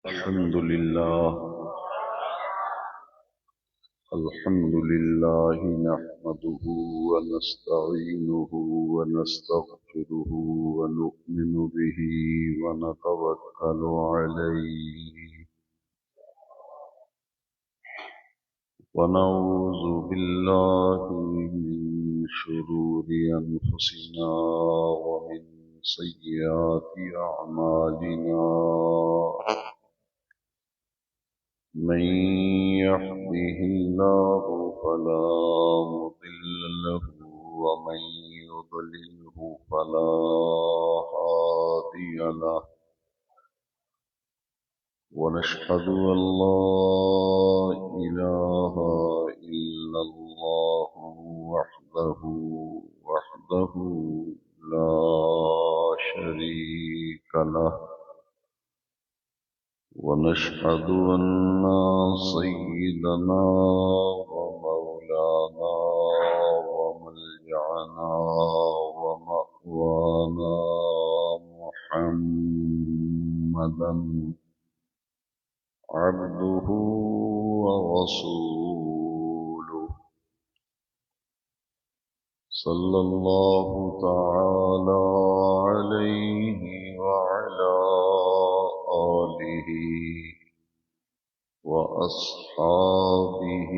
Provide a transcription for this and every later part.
الحمد لله نحمده ونستعينه ونستغفره ونؤمن به ونتوكل عليه ونعوذ بالله من شرور أنفسنا ومن سيئات أعمالنا من يهده الله فلا مضل له ومن يضلله فلا هادي له ونشهد أن لا إله إلا الله وحده لا شريك له ونشهد أن سيدنا ومولانا وملجأنا ومأوانا محمدا عبده ورسوله صلى الله تعالى عليه وعلى آله وأصحابه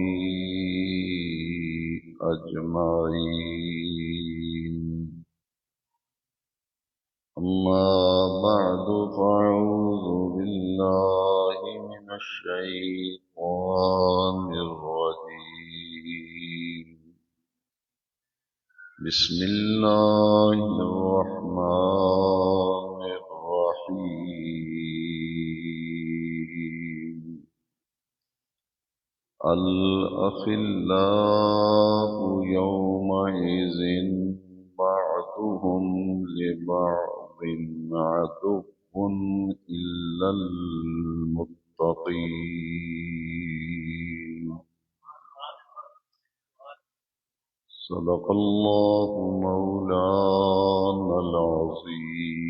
أجمعين أما بعد فأعوذ بالله من الشيطان الرجيم بسم الله الرحمن الرحيم الأخلاء يومئذ بعضهم لبعض عدو إلا المتقين صدق الله مولانا العظيم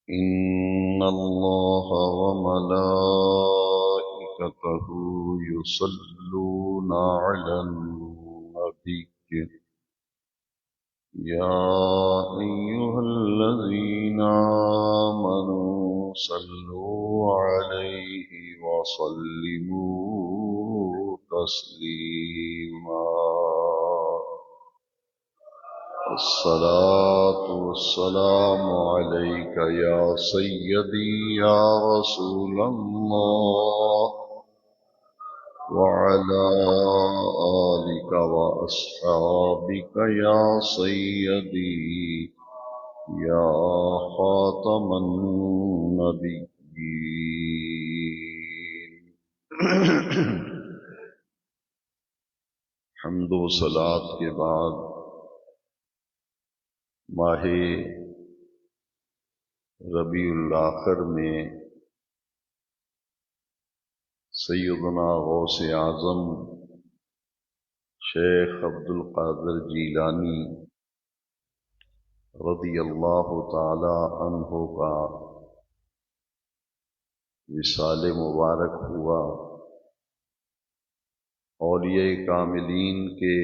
إن الله وملائكته يصلون على النبي يا أيها الذين آمنوا صلوا عليه وسلموا تسليما الصلاة والسلام عليك يا سيدي يا رسول الله وعلى آلك وأصحابك يا سيدي يا خاتم النبيين حمد و صلاة کے بعد ماہ ربیع الاخر میں سیدنا غوث اعظم شیخ عبد القادر جیلانی رضی اللہ تعالی عنہ کا وصال مبارک ہوا۔ اولیاء کاملین کے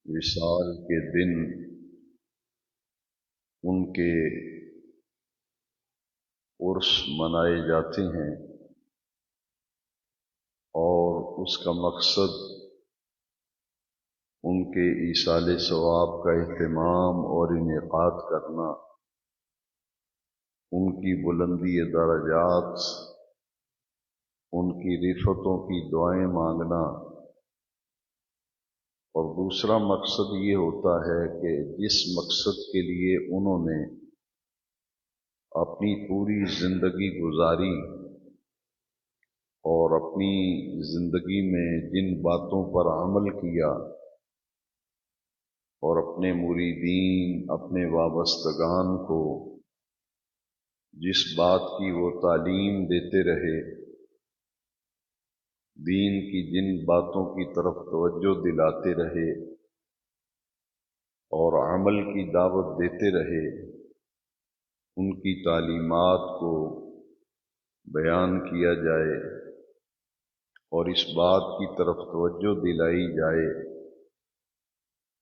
وصال کے دن ان کے عرس منائے جاتے ہیں اور اس کا مقصد ان کے ایصال ثواب کا اہتمام اور انعقاد کرنا، ان کی بلندی درجات، ان کی رفتوں کی دعائیں مانگنا، اور دوسرا مقصد یہ ہوتا ہے کہ جس مقصد کے لیے انہوں نے اپنی پوری زندگی گزاری اور اپنی زندگی میں جن باتوں پر عمل کیا اور اپنے مریدین، اپنے وابستگان کو جس بات کی وہ تعلیم دیتے رہے، دین کی جن باتوں کی طرف توجہ دلاتے رہے اور عمل کی دعوت دیتے رہے، ان کی تعلیمات کو بیان کیا جائے اور اس بات کی طرف توجہ دلائی جائے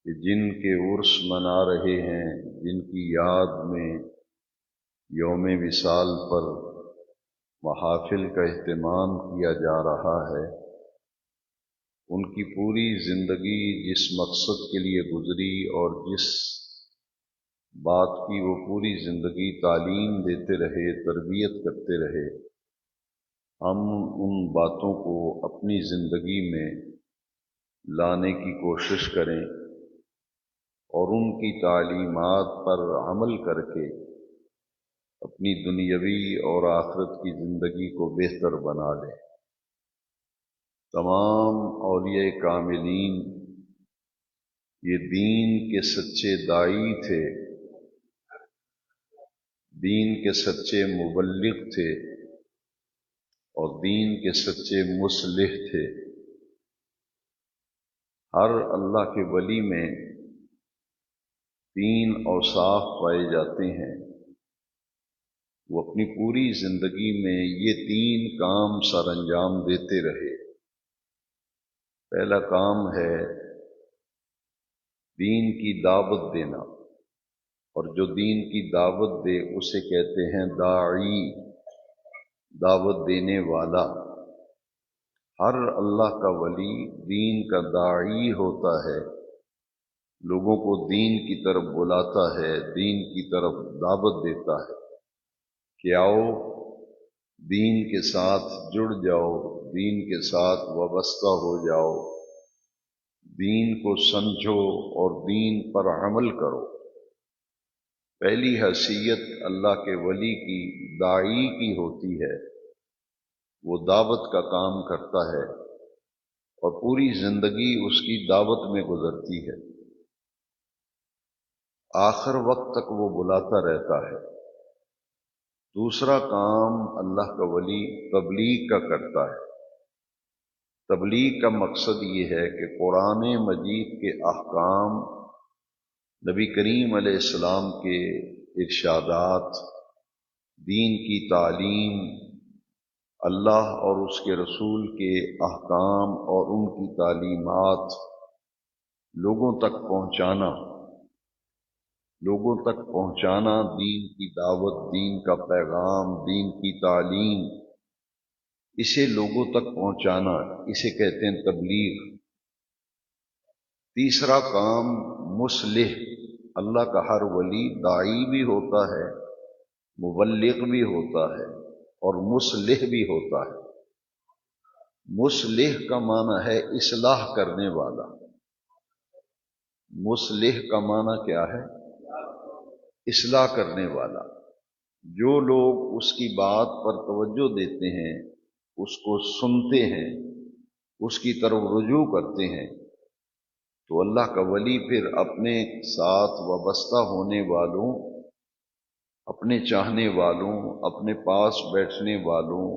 کہ جن کے عرس منا رہے ہیں، جن کی یاد میں یوم وصال پر محافل کا اہتمام کیا جا رہا ہے، ان کی پوری زندگی جس مقصد کے لیے گزری اور جس بات کی وہ پوری زندگی تعلیم دیتے رہے، تربیت کرتے رہے، ہم ان باتوں کو اپنی زندگی میں لانے کی کوشش کریں اور ان کی تعلیمات پر عمل کر کے اپنی دنیاوی اور آخرت کی زندگی کو بہتر بنا لیں۔ تمام اولیاء کاملین یہ دین کے سچے داعی تھے، دین کے سچے مبلغ تھے اور دین کے سچے مصلح تھے۔ ہر اللہ کے ولی میں 3 اوصاف پائے جاتے ہیں، وہ اپنی پوری زندگی میں یہ 3 کام سر انجام دیتے رہے۔ پہلا کام ہے دین کی دعوت دینا، اور جو دین کی دعوت دے اسے کہتے ہیں داعی، دعوت دینے والا۔ ہر اللہ کا ولی دین کا داعی ہوتا ہے، لوگوں کو دین کی طرف بلاتا ہے، دین کی طرف دعوت دیتا ہے کہ آؤ دین کے ساتھ جڑ جاؤ، دین کے ساتھ وابستہ ہو جاؤ، دین کو سمجھو اور دین پر عمل کرو۔ پہلی حیثیت اللہ کے ولی کی داعی کی ہوتی ہے، وہ دعوت کا کام کرتا ہے اور پوری زندگی اس کی دعوت میں گزرتی ہے، آخر وقت تک وہ بلاتا رہتا ہے۔ دوسرا کام اللہ کا ولی تبلیغ کا کرتا ہے۔ تبلیغ کا مقصد یہ ہے کہ قرآن مجید کے احکام، نبی کریم علیہ السلام کے ارشادات، دین کی تعلیم، اللہ اور اس کے رسول کے احکام اور ان کی تعلیمات لوگوں تک پہنچانا، لوگوں تک پہنچانا، دین کی دعوت، دین کا پیغام، دین کی تعلیم، اسے لوگوں تک پہنچانا، اسے کہتے ہیں تبلیغ۔ تیسرا کام مصلح، اللہ کا ہر ولی داعی بھی ہوتا ہے، مبلغ بھی ہوتا ہے اور مصلح بھی ہوتا ہے۔ مصلح کا معنی ہے اصلاح کرنے والا۔ مصلح کا معنی کیا ہے؟ اصلاح کرنے والا۔ جو لوگ اس کی بات پر توجہ دیتے ہیں، اس کو سنتے ہیں، اس کی طرف رجوع کرتے ہیں، تو اللہ کا ولی پھر اپنے ساتھ وابستہ ہونے والوں، اپنے چاہنے والوں، اپنے پاس بیٹھنے والوں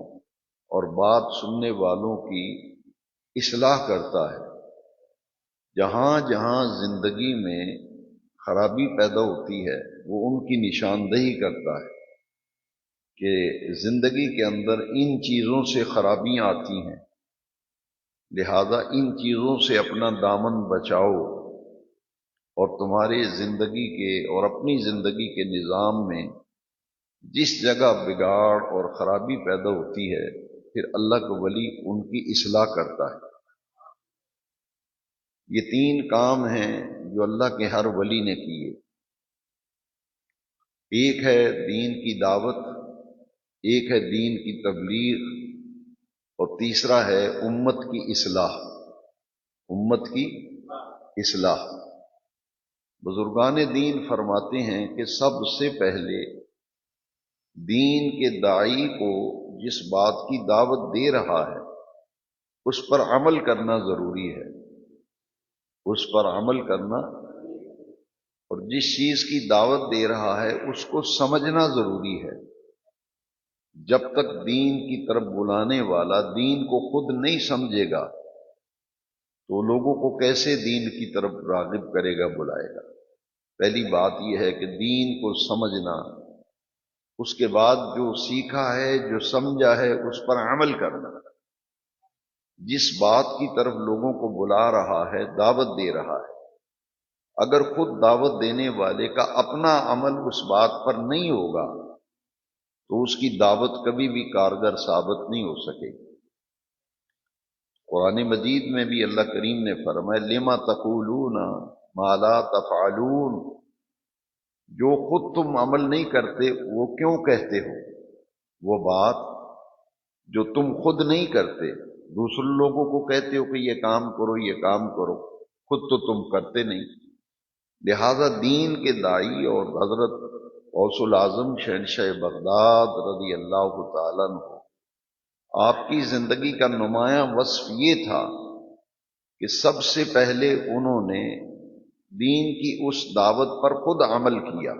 اور بات سننے والوں کی اصلاح کرتا ہے۔ جہاں جہاں زندگی میں خرابی پیدا ہوتی ہے وہ ان کی نشاندہی کرتا ہے کہ زندگی کے اندر ان چیزوں سے خرابیاں آتی ہیں، لہذا ان چیزوں سے اپنا دامن بچاؤ، اور تمہاری زندگی کے اور اپنی زندگی کے نظام میں جس جگہ بگاڑ اور خرابی پیدا ہوتی ہے پھر اللہ کا ولی ان کی اصلاح کرتا ہے۔ یہ 3 کام ہیں جو اللہ کے ہر ولی نے کیے۔ ایک ہے دین کی دعوت، ایک ہے دین کی تبلیغ، اور تیسرا ہے امت کی اصلاح، امت کی اصلاح۔ بزرگان دین فرماتے ہیں کہ سب سے پہلے دین کے داعی کو جس بات کی دعوت دے رہا ہے اس پر عمل کرنا ضروری ہے، اس پر عمل کرنا، اور جس چیز کی دعوت دے رہا ہے اس کو سمجھنا ضروری ہے۔ جب تک دین کی طرف بلانے والا دین کو خود نہیں سمجھے گا تو لوگوں کو کیسے دین کی طرف راغب کرے گا، بلائے گا؟ پہلی بات یہ ہے کہ دین کو سمجھنا، اس کے بعد جو سیکھا ہے، جو سمجھا ہے، اس پر عمل کرنا۔ جس بات کی طرف لوگوں کو بلا رہا ہے، دعوت دے رہا ہے، اگر خود دعوت دینے والے کا اپنا عمل اس بات پر نہیں ہوگا تو اس کی دعوت کبھی بھی کارگر ثابت نہیں ہو سکے گی۔ قرآن مجید میں بھی اللہ کریم نے فرمایا لما تقولون ما لا تفعلون، جو خود تم عمل نہیں کرتے وہ کیوں کہتے ہو؟ وہ بات جو تم خود نہیں کرتے دوسرے لوگوں کو کہتے ہو کہ یہ کام کرو، یہ کام کرو، خود تو تم کرتے نہیں۔ لہذا دین کے داعی اور حضرت غوث العظم شہنشاہ بغداد رضی اللہ تعالیٰ عنہ، آپ کی زندگی کا نمایاں وصف یہ تھا کہ سب سے پہلے انہوں نے دین کی اس دعوت پر خود عمل کیا،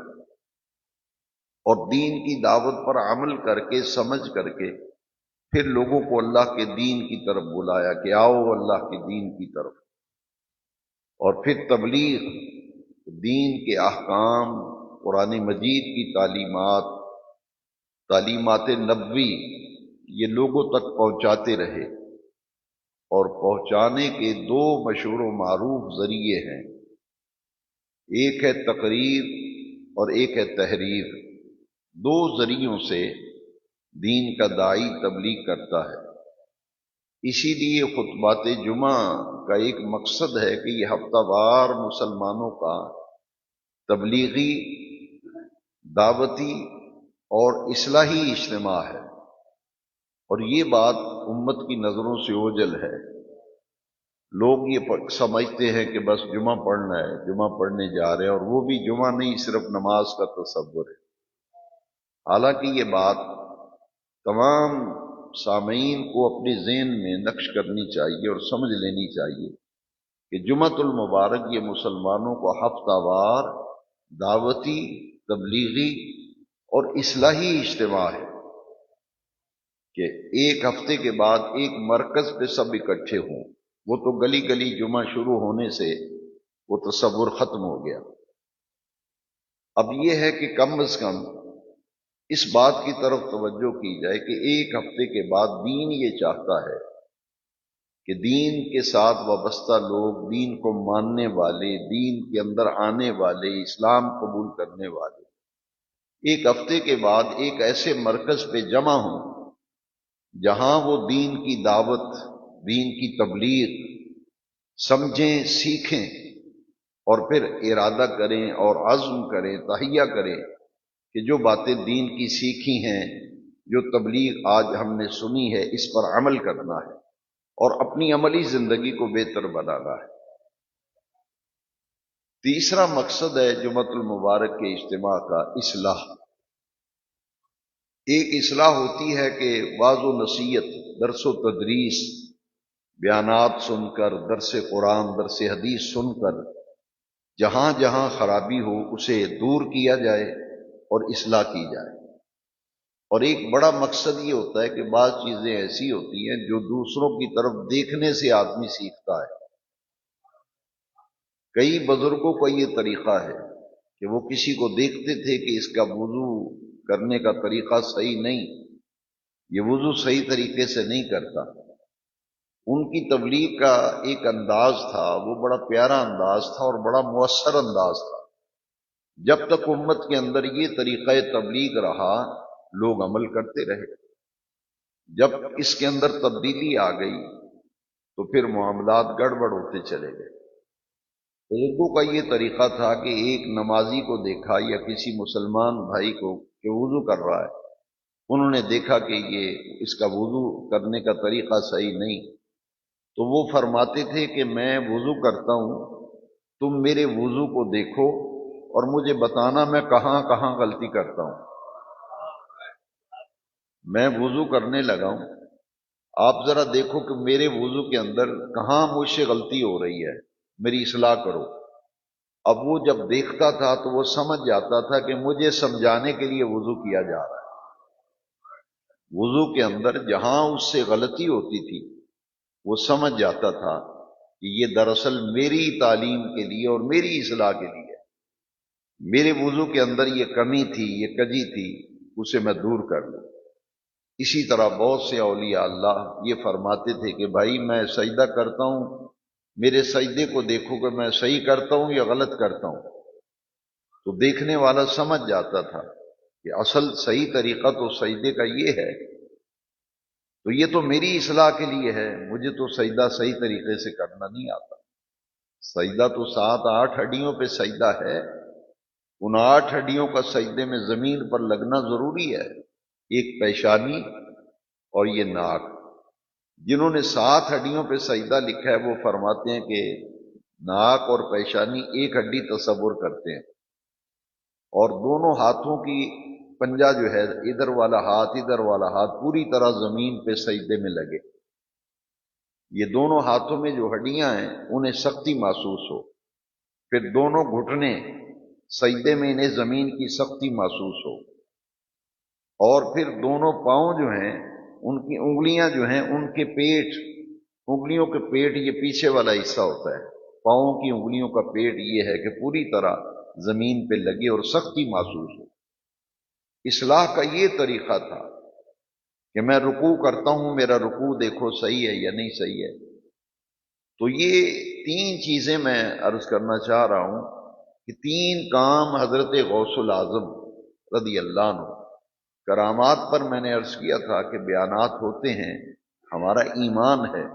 اور دین کی دعوت پر عمل کر کے سمجھ کر کے پھر لوگوں کو اللہ کے دین کی طرف بلایا کہ آؤ اللہ کے دین کی طرف، اور پھر تبلیغ، دین کے احکام، قرآن مجید کی تعلیمات نبوی یہ لوگوں تک پہنچاتے رہے۔ اور پہنچانے کے دو مشہور و معروف ذریعے ہیں، ایک ہے تقریر اور ایک ہے تحریر۔ دو ذریعوں سے دین کا داعی تبلیغ کرتا ہے۔ اسی لیے خطبات جمعہ کا ایک مقصد ہے کہ یہ ہفتہ وار مسلمانوں کا تبلیغی، دعوتی اور اصلاحی اجتماع ہے، اور یہ بات امت کی نظروں سے اوجھل ہے۔ لوگ یہ سمجھتے ہیں کہ بس جمعہ پڑھنا ہے، جمعہ پڑھنے جا رہے ہیں، اور وہ بھی جمعہ نہیں، صرف نماز کا تصور ہے۔ حالانکہ یہ بات تمام سامعین کو اپنے ذہن میں نقش کرنی چاہیے اور سمجھ لینی چاہیے کہ جمعۃ المبارک یہ مسلمانوں کو ہفتہ وار دعوتی، تبلیغی اور اصلاحی اجتماع ہے، کہ ایک ہفتے کے بعد ایک مرکز پہ سب اکٹھے ہوں۔ وہ تو گلی گلی جمعہ شروع ہونے سے وہ تصور ختم ہو گیا۔ اب یہ ہے کہ کم از کم اس بات کی طرف توجہ کی جائے کہ ایک ہفتے کے بعد دین یہ چاہتا ہے کہ دین کے ساتھ وابستہ لوگ، دین کو ماننے والے، دین کے اندر آنے والے، اسلام قبول کرنے والے، ایک ہفتے کے بعد ایک ایسے مرکز پہ جمع ہوں جہاں وہ دین کی دعوت، دین کی تبلیغ سمجھیں، سیکھیں، اور پھر ارادہ کریں اور عزم کریں، تہیہ کریں کہ جو باتیں دین کی سیکھی ہیں، جو تبلیغ آج ہم نے سنی ہے، اس پر عمل کرنا ہے اور اپنی عملی زندگی کو بہتر بنانا ہے۔ تیسرا مقصد ہے جمعۃ المبارک کے اجتماع کا اصلاح۔ ایک اصلاح ہوتی ہے کہ واعظ و نصیحت، درس و تدریس، بیانات سن کر، درس قرآن، درس حدیث سن کر جہاں جہاں خرابی ہو اسے دور کیا جائے اور اصلاح کی جائے۔ اور ایک بڑا مقصد یہ ہوتا ہے کہ بعض چیزیں ایسی ہوتی ہیں جو دوسروں کی طرف دیکھنے سے آدمی سیکھتا ہے۔ کئی بزرگوں کا یہ طریقہ ہے کہ وہ کسی کو دیکھتے تھے کہ اس کا وضو کرنے کا طریقہ صحیح نہیں، یہ وضو صحیح طریقے سے نہیں کرتا۔ ان کی تبلیغ کا ایک انداز تھا، وہ بڑا پیارا انداز تھا اور بڑا مؤثر انداز تھا۔ جب تک امت کے اندر یہ طریقہ تبلیغ رہا، لوگ عمل کرتے رہے۔ جب اس کے اندر تبدیلی آ گئی تو پھر معاملات گڑبڑ ہوتے چلے گئے۔ بزرگوں کا یہ طریقہ تھا کہ ایک نمازی کو دیکھا یا کسی مسلمان بھائی کو کہ وضو کر رہا ہے، انہوں نے دیکھا کہ یہ اس کا وضو کرنے کا طریقہ صحیح نہیں، تو وہ فرماتے تھے کہ میں وضو کرتا ہوں، تم میرے وضو کو دیکھو اور مجھے بتانا میں کہاں کہاں غلطی کرتا ہوں۔ میں وضو کرنے لگا ہوں، آپ ذرا دیکھو کہ میرے وضو کے اندر کہاں مجھ سے غلطی ہو رہی ہے، میری اصلاح کرو۔ اب وہ جب دیکھتا تھا تو وہ سمجھ جاتا تھا کہ مجھے سمجھانے کے لیے وضو کیا جا رہا ہے۔ وضو کے اندر جہاں اس سے غلطی ہوتی تھی وہ سمجھ جاتا تھا کہ یہ دراصل میری تعلیم کے لیے اور میری اصلاح کے لیے، میرے وضو کے اندر یہ کمی تھی، یہ کجی تھی، اسے میں دور کر لوں۔ اسی طرح بہت سے اولیاء اللہ یہ فرماتے تھے کہ بھائی میں سجدہ کرتا ہوں، میرے سجدے کو دیکھو کہ میں صحیح کرتا ہوں یا غلط کرتا ہوں، تو دیکھنے والا سمجھ جاتا تھا کہ اصل صحیح طریقہ تو سجدے کا یہ ہے، تو یہ تو میری اصلاح کے لیے ہے، مجھے تو سجدہ صحیح طریقے سے کرنا نہیں آتا۔ سجدہ تو 7-8 ہڈیوں پہ سجدہ ہے، ان 8 ہڈیوں کا سجدے میں زمین پر لگنا ضروری ہے، ایک پیشانی اور یہ ناک۔ جنہوں نے 7 ہڈیوں پہ سجدہ لکھا ہے وہ فرماتے ہیں کہ ناک اور پیشانی ایک ہڈی تصور کرتے ہیں، اور دونوں ہاتھوں کی پنجہ جو ہے، ادھر والا ہاتھ پوری طرح زمین پہ سجدے میں لگے، یہ دونوں ہاتھوں میں جو ہڈیاں ہیں انہیں سختی محسوس ہو، پھر دونوں گھٹنے سجدے میں انہیں زمین کی سختی محسوس ہو، اور پھر دونوں پاؤں جو ہیں ان کی انگلیاں جو ہیں ان کے پیٹ، انگلیوں کے پیٹ یہ پیچھے والا حصہ ہوتا ہے، پاؤں کی انگلیوں کا پیٹ یہ ہے کہ پوری طرح زمین پہ لگے اور سختی محسوس ہو۔ اصلاح کا یہ طریقہ تھا کہ میں رکوع کرتا ہوں، میرا رکوع دیکھو صحیح ہے یا نہیں صحیح ہے۔ تو یہ 3 چیزیں میں عرض کرنا چاہ رہا ہوں کہ 3 کام حضرت غوث العظم رضی اللہ عنہ، کرامات پر میں نے عرض کیا تھا کہ بیانات ہوتے ہیں، ہمارا ایمان ہے،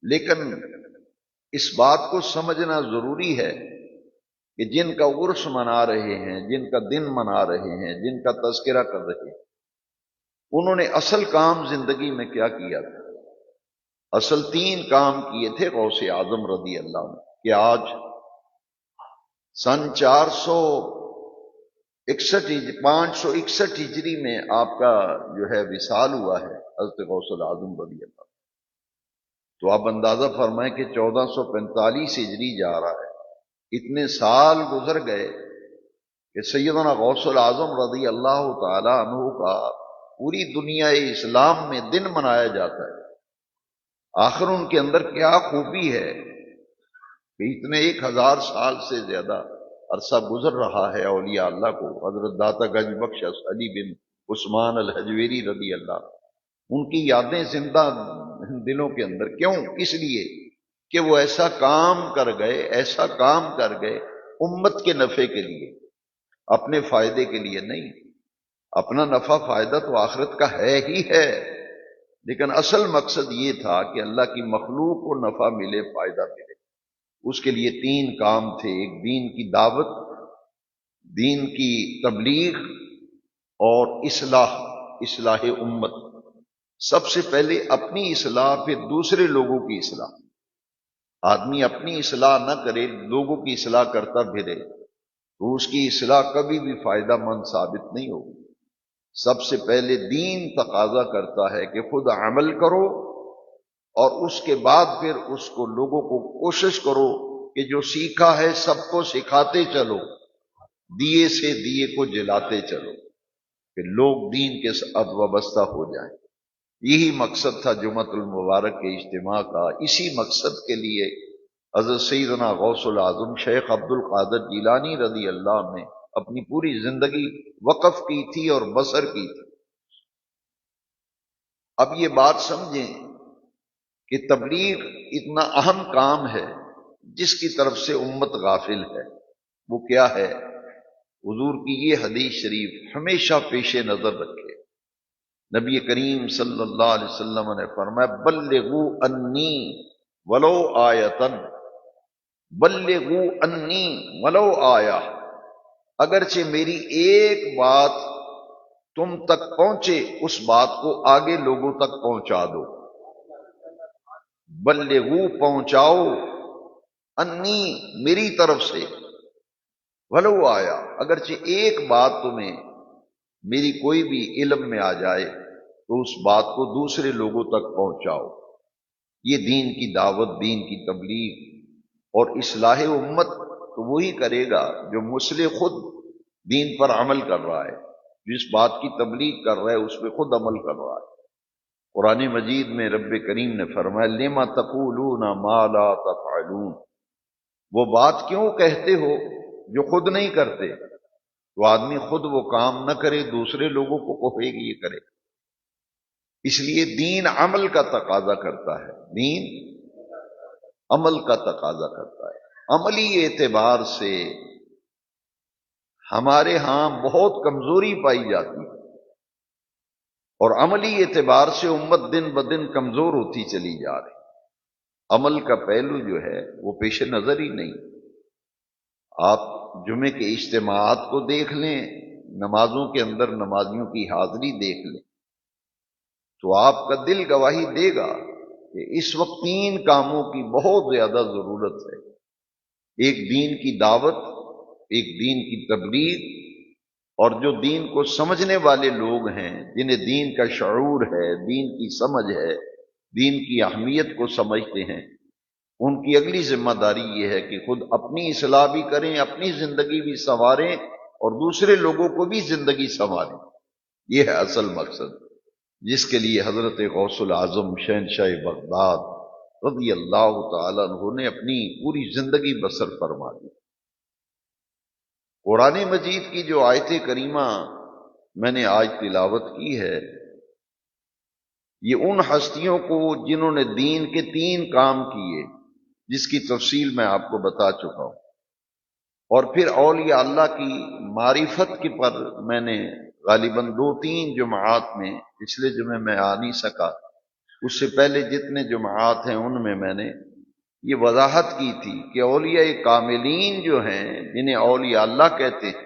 لیکن اس بات کو سمجھنا ضروری ہے کہ جن کا عرس منا رہے ہیں، جن کا دن منا رہے ہیں، جن کا تذکرہ کر رہے ہیں، انہوں نے اصل کام زندگی میں کیا کیا تھا؟ اصل 3 کام کیے تھے غوث اعظم رضی اللہ عنہ کہ آج سن 561 ہجری میں آپ کا جو ہے وصال ہوا ہے حضرت غوث العظم رضی اللہ عنہ۔ تو آپ اندازہ فرمائیں کہ 1445 ہجری جا رہا ہے، اتنے سال گزر گئے کہ سیدنا غوث العظم رضی اللہ تعالی عنہ کا پوری دنیا اسلام میں دن منایا جاتا ہے۔ آخر ان کے اندر کیا خوبی ہے کہ اتنے 1000 سال سے زیادہ عرصہ گزر رہا ہے اولیاء اللہ کو، حضرت داتا گنج بخش علی بن عثمان الحجویری رضی اللہ، ان کی یادیں زندہ دلوں کے اندر، کیوں؟ اس لیے کہ وہ ایسا کام کر گئے امت کے نفع کے لیے، اپنے فائدے کے لیے نہیں۔ اپنا نفع فائدہ تو آخرت کا ہے ہی ہے، لیکن اصل مقصد یہ تھا کہ اللہ کی مخلوق کو نفع ملے، فائدہ ملے۔ اس کے لیے 3 کام تھے، ایک دین کی دعوت، دین کی تبلیغ، اور اصلاح امت۔ سب سے پہلے اپنی اصلاح، پھر دوسرے لوگوں کی اصلاح۔ آدمی اپنی اصلاح نہ کرے، لوگوں کی اصلاح کرتا پھرے تو اس کی اصلاح کبھی بھی فائدہ مند ثابت نہیں ہوگی۔ سب سے پہلے دین تقاضا کرتا ہے کہ خود عمل کرو، اور اس کے بعد پھر اس کو لوگوں کو کوشش کرو کہ جو سیکھا ہے سب کو سکھاتے چلو، دیے سے دیے کو جلاتے چلو کہ لوگ دین کے ساتھ وابستہ ہو جائیں۔ یہی مقصد تھا جمعۃ المبارک کے اجتماع کا۔ اسی مقصد کے لیے حضرت سیدنا غوث العظم شیخ عبد القادر جیلانی رضی اللہ عنہ نے اپنی پوری زندگی وقف کی تھی اور بسر کی تھی۔ اب یہ بات سمجھیں کہ تبلیغ اتنا اہم کام ہے جس کی طرف سے امت غافل ہے۔ وہ کیا ہے؟ حضور کی یہ حدیث شریف ہمیشہ پیش نظر رکھے۔ نبی کریم صلی اللہ علیہ وسلم نے فرمایا بلغوا انی ولو آیۃ، بلغوا انی ولو آیہ، اگرچہ میری ایک بات تم تک پہنچے اس بات کو آگے لوگوں تک پہنچا دو۔ بلغوا، پہنچاؤ، انی، میری طرف سے، ولو آیا، اگرچہ ایک بات تمہیں میری کوئی بھی علم میں آ جائے تو اس بات کو دوسرے لوگوں تک پہنچاؤ۔ یہ دین کی دعوت، دین کی تبلیغ اور اصلاح امت تو وہی کرے گا جو مسلح خود دین پر عمل کر رہا ہے، جس بات کی تبلیغ کر رہا ہے اس پہ خود عمل کر رہا ہے۔ قرآن مجید میں رب کریم نے فرمایا لما تقولون ما لا تفعلون، وہ بات کیوں کہتے ہو جو خود نہیں کرتے؟ تو آدمی خود وہ کام نہ کرے، دوسرے لوگوں کو کہے کہ یہ کرے۔ اس لیے دین عمل کا تقاضا کرتا ہے، دین عمل کا تقاضا کرتا ہے۔ عملی اعتبار سے ہمارے ہاں بہت کمزوری پائی جاتی ہے، اور عملی اعتبار سے امت دن بدن کمزور ہوتی چلی جا رہی۔ عمل کا پہلو جو ہے وہ پیش نظر ہی نہیں۔ آپ جمعے کے اجتماعات کو دیکھ لیں، نمازوں کے اندر نمازیوں کی حاضری دیکھ لیں، تو آپ کا دل گواہی دے گا کہ اس وقت 3 کاموں کی بہت زیادہ ضرورت ہے۔ ایک دین کی دعوت، ایک دین کی تبلیغ، اور جو دین کو سمجھنے والے لوگ ہیں، جنہیں دین کا شعور ہے، دین کی سمجھ ہے، دین کی اہمیت کو سمجھتے ہیں، ان کی اگلی ذمہ داری یہ ہے کہ خود اپنی اصلاح بھی کریں، اپنی زندگی بھی سنواریں، اور دوسرے لوگوں کو بھی زندگی سنواریں۔ یہ ہے اصل مقصد، جس کے لیے حضرت غوث العظم شہنشاہ بغداد رضی اللہ تعالیٰ عنہ نے اپنی پوری زندگی بسر فرما دی۔ قرآن مجید کی جو آیت کریمہ میں نے آج تلاوت کی ہے، یہ ان ہستیوں کو جنہوں نے دین کے 3 کام کیے، جس کی تفصیل میں آپ کو بتا چکا ہوں، اور پھر اولیاء اللہ کی معرفت کی پر میں نے غالباً 2-3 جمعات میں، پچھلے جمعے میں آ نہیں سکا، اس سے پہلے جتنے جمعات ہیں ان میں نے یہ وضاحت کی تھی کہ اولیاء کاملین جو ہیں، جنہیں اولیاء اللہ کہتے ہیں،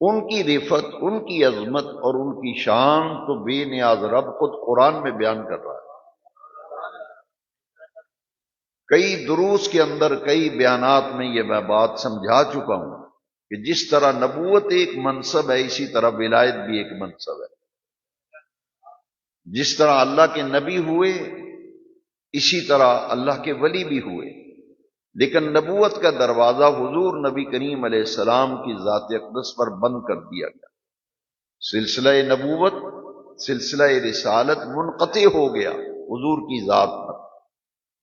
ان کی رفت، ان کی عظمت اور ان کی شان تو بے نیاز رب خود قرآن میں بیان کر رہا ہے۔ کئی دروس کے اندر، کئی بیانات میں یہ میں بات سمجھا چکا ہوں کہ جس طرح نبوت ایک منصب ہے، اسی طرح ولایت بھی ایک منصب ہے۔ جس طرح اللہ کے نبی ہوئے، اسی طرح اللہ کے ولی بھی ہوئے، لیکن نبوت کا دروازہ حضور نبی کریم علیہ السلام کی ذات اقدس پر بند کر دیا گیا۔ سلسلہ نبوت، سلسلہ رسالت منقطع ہو گیا حضور کی ذات پر،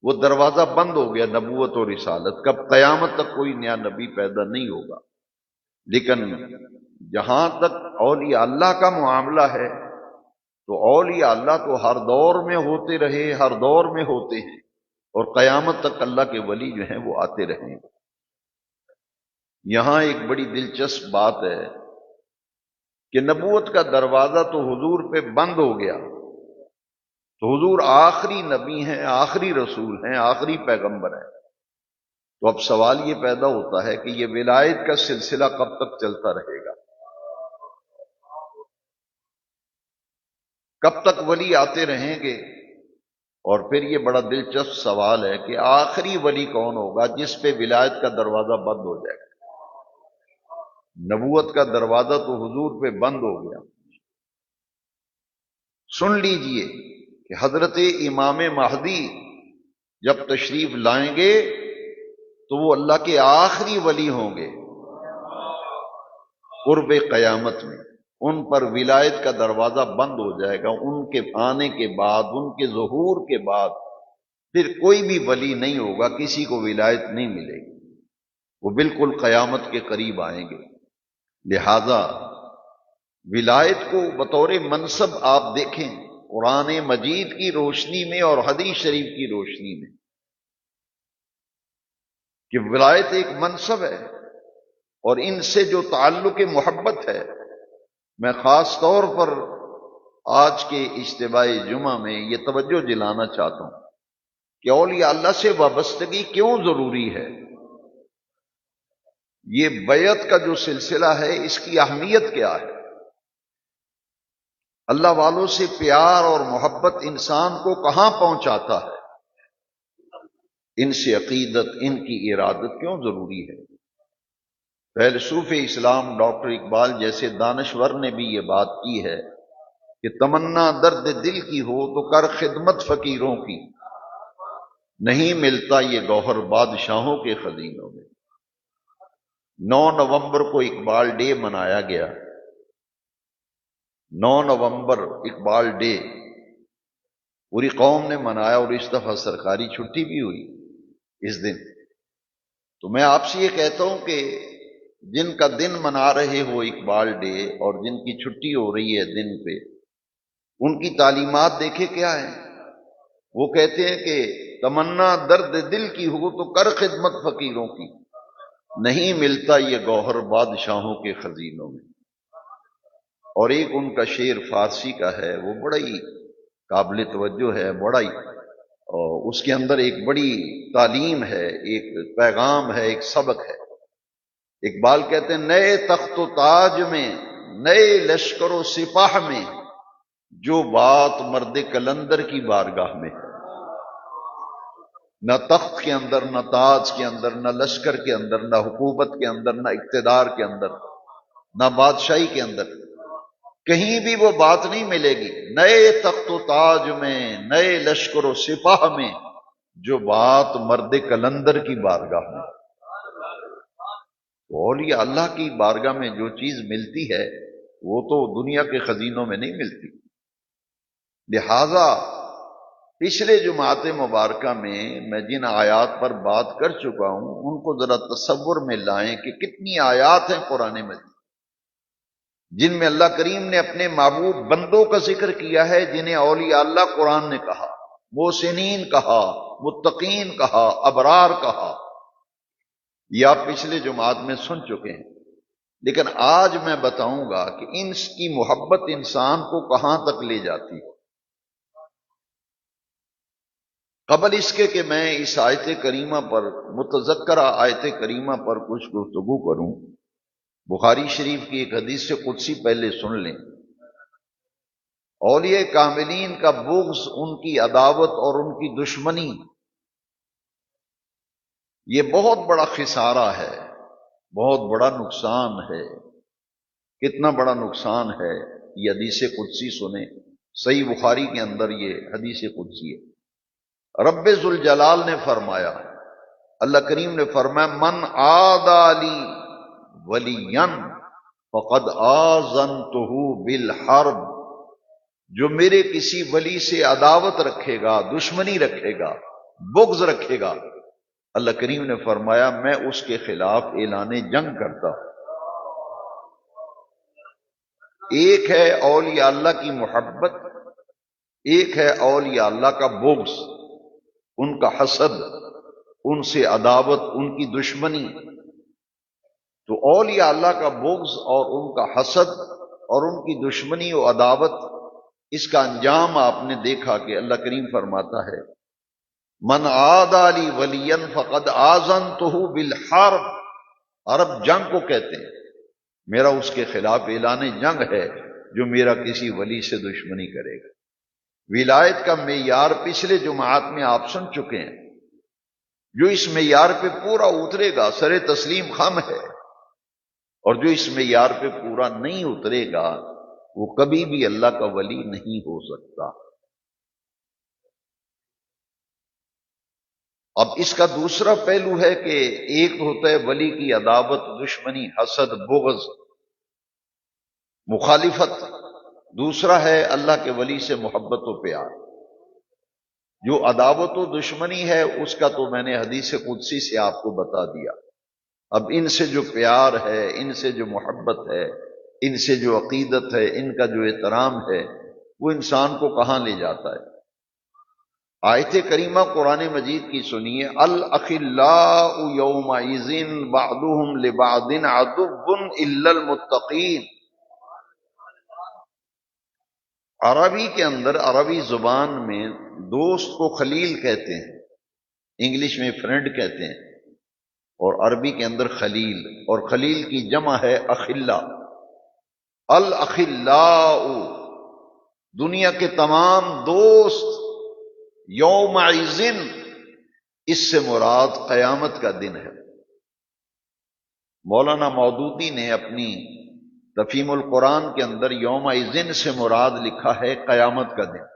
وہ دروازہ بند ہو گیا نبوت اور رسالت کا۔ قیامت تک کوئی نیا نبی پیدا نہیں ہوگا۔ لیکن جہاں تک اولیاء اللہ کا معاملہ ہے، تو اولیاء اللہ تو ہر دور میں ہوتے رہے، ہر دور میں ہوتے ہیں، اور قیامت تک اللہ کے ولی جو ہیں وہ آتے رہیں گے۔ یہاں ایک بڑی دلچسپ بات ہے کہ نبوت کا دروازہ تو حضور پہ بند ہو گیا، تو حضور آخری نبی ہیں، آخری رسول ہیں، آخری پیغمبر ہیں۔ تو اب سوال یہ پیدا ہوتا ہے کہ یہ ولایت کا سلسلہ کب تک چلتا رہے گا؟ کب تک ولی آتے رہیں گے؟ اور پھر یہ بڑا دلچسپ سوال ہے کہ آخری ولی کون ہوگا جس پہ ولایت کا دروازہ بند ہو جائے گا؟ نبوت کا دروازہ تو حضور پہ بند ہو گیا۔ سن لیجئے کہ حضرت امام مہدی جب تشریف لائیں گے تو وہ اللہ کے آخری ولی ہوں گے قرب قیامت میں۔ ان پر ولایت کا دروازہ بند ہو جائے گا۔ ان کے آنے کے بعد، ان کے ظہور کے بعد پھر کوئی بھی ولی نہیں ہوگا، کسی کو ولایت نہیں ملے گی، وہ بالکل قیامت کے قریب آئیں گے۔ لہذا ولایت کو بطور منصب آپ دیکھیں قرآن مجید کی روشنی میں اور حدیث شریف کی روشنی میں، کہ ولایت ایک منصب ہے، اور ان سے جو تعلق محبت ہے، میں خاص طور پر آج کے اجتماع جمعہ میں یہ توجہ دلانا چاہتا ہوں کہ اولیاء اللہ سے وابستگی کیوں ضروری ہے۔ یہ بیعت کا جو سلسلہ ہے، اس کی اہمیت کیا ہے؟ اللہ والوں سے پیار اور محبت انسان کو کہاں پہنچاتا ہے؟ ان سے عقیدت، ان کی ارادت کیوں ضروری ہے؟ فیلسوف اسلام ڈاکٹر اقبال جیسے دانشور نے بھی یہ بات کی ہے کہ تمنا درد دل کی ہو تو کر خدمت فقیروں کی، نہیں ملتا یہ گوہر بادشاہوں کے خزینوں میں۔ 9 نومبر کو اقبال ڈے منایا گیا۔ 9 نومبر اقبال ڈے پوری قوم نے منایا، اور اس دفعہ سرکاری چھٹی بھی ہوئی اس دن۔ تو میں آپ سے یہ کہتا ہوں کہ جن کا دن منا رہے ہو اقبال ڈے اور جن کی چھٹی ہو رہی ہے دن پہ، ان کی تعلیمات دیکھے کیا ہے؟ وہ کہتے ہیں کہ تمنا درد دل کی ہو تو کر خدمت فقیروں کی، نہیں ملتا یہ گوہر بادشاہوں کے خزینوں میں۔ اور ایک ان کا شعر فارسی کا ہے، وہ بڑا ہی قابل توجہ ہے، بڑا ہی، اور اس کے اندر ایک بڑی تعلیم ہے، ایک پیغام ہے، ایک سبق ہے۔ اقبال کہتے ہیں نئے تخت و تاج میں، نئے لشکر و سپاہ میں، جو بات مرد کلندر کی بارگاہ میں ہے۔ نہ تخت کے اندر، نہ تاج کے اندر، نہ لشکر کے اندر، نہ حکومت کے اندر، نہ اقتدار کے اندر، نہ بادشاہی کے اندر، کہیں بھی وہ بات نہیں ملے گی نئے تخت و تاج میں، نئے لشکر و سپاہ میں، جو بات مرد کلندر کی بارگاہ میں۔ اولیاء اللہ کی بارگاہ میں جو چیز ملتی ہے وہ تو دنیا کے خزینوں میں نہیں ملتی۔ لہذا پچھلے جمعات مبارکہ میں جن آیات پر بات کر چکا ہوں ان کو ذرا تصور میں لائیں کہ کتنی آیات ہیں قرآن مجید جن میں اللہ کریم نے اپنے محبوب بندوں کا ذکر کیا ہے، جنہیں اولیاء اللہ قرآن نے کہا، محسنین کہا، متقین کہا، ابرار کہا۔ یہ آپ پچھلے جمعات میں سن چکے ہیں، لیکن آج میں بتاؤں گا کہ ان کی محبت انسان کو کہاں تک لے جاتی ہے۔ قبل اس کے کہ میں اس آیت کریمہ پر، متذکرہ آیت کریمہ پر کچھ گفتگو کروں، بخاری شریف کی ایک حدیث قدسی پہلے سن لیں۔ اولیاء کاملین کا بغض، ان کی عداوت اور ان کی دشمنی، یہ بہت بڑا خسارہ ہے، بہت بڑا نقصان ہے۔ کتنا بڑا نقصان ہے؟ یہ حدیث قدسی سنیں، صحیح بخاری کے اندر یہ حدیث قدسی ہے۔ رب ذوالجلال نے فرمایا، اللہ کریم نے فرمایا من عادی لی ولیا فقد آذنتہ بالحرب، جو میرے کسی ولی سے عداوت رکھے گا، دشمنی رکھے گا، بغض رکھے گا، اللہ کریم نے فرمایا میں اس کے خلاف اعلان جنگ کرتا ہوں۔ ایک ہے اولیاء اللہ کی محبت، ایک ہے اولیاء اللہ کا بغض، ان کا حسد، ان سے عداوت، ان کی دشمنی۔ تو اولیاء اللہ کا بغض اور ان کا حسد اور ان کی دشمنی و عداوت، اس کا انجام آپ نے دیکھا کہ اللہ کریم فرماتا ہے من عادی لی ولیا فقد آذنتہ بالحرب، عرب جنگ کو کہتے ہیں، میرا اس کے خلاف اعلان جنگ ہے جو میرا کسی ولی سے دشمنی کرے گا۔ ولایت کا معیار پچھلے جمعات میں آپ سن چکے ہیں، جو اس معیار پہ پورا اترے گا سر تسلیم خم ہے، اور جو اس معیار پہ پورا نہیں اترے گا وہ کبھی بھی اللہ کا ولی نہیں ہو سکتا۔ اب اس کا دوسرا پہلو ہے کہ ایک ہوتا ہے ولی کی عداوت، دشمنی، حسد، بغض، مخالفت، دوسرا ہے اللہ کے ولی سے محبت و پیار۔ جو عداوت و دشمنی ہے اس کا تو میں نے حدیث قدسی سے آپ کو بتا دیا۔ اب ان سے جو پیار ہے، ان سے جو محبت ہے، ان سے جو عقیدت ہے، ان کا جو احترام ہے، وہ انسان کو کہاں لے جاتا ہے۔ آیت کریمہ قرآن مجید کی سنیے، الاخلاء یومئذ بعضهم لبعض عدو الا المتقین۔ عربی کے اندر، عربی زبان میں دوست کو خلیل کہتے ہیں، انگلش میں فرینڈ کہتے ہیں، اور عربی کے اندر خلیل، اور خلیل کی جمع ہے اخلا۔ الاخلاء دنیا کے تمام دوست، یومئذ اس سے مراد قیامت کا دن ہے۔ مولانا مودودی نے اپنی تفہیم القرآن کے اندر یومئذ سے مراد لکھا ہے قیامت کا دن،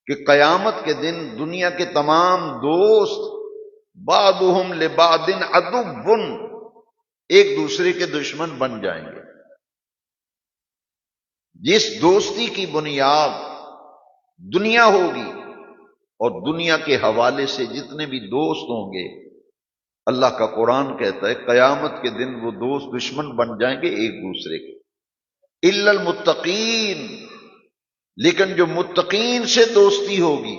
کہ قیامت کے دن دنیا کے تمام دوست بعضهم لبعض عدو، ایک دوسرے کے دشمن بن جائیں گے۔ جس دوستی کی بنیاد دنیا ہوگی اور دنیا کے حوالے سے جتنے بھی دوست ہوں گے اللہ کا قرآن کہتا ہے قیامت کے دن وہ دوست دشمن بن جائیں گے ایک دوسرے کے، الا المتقین، لیکن جو متقین سے دوستی ہوگی،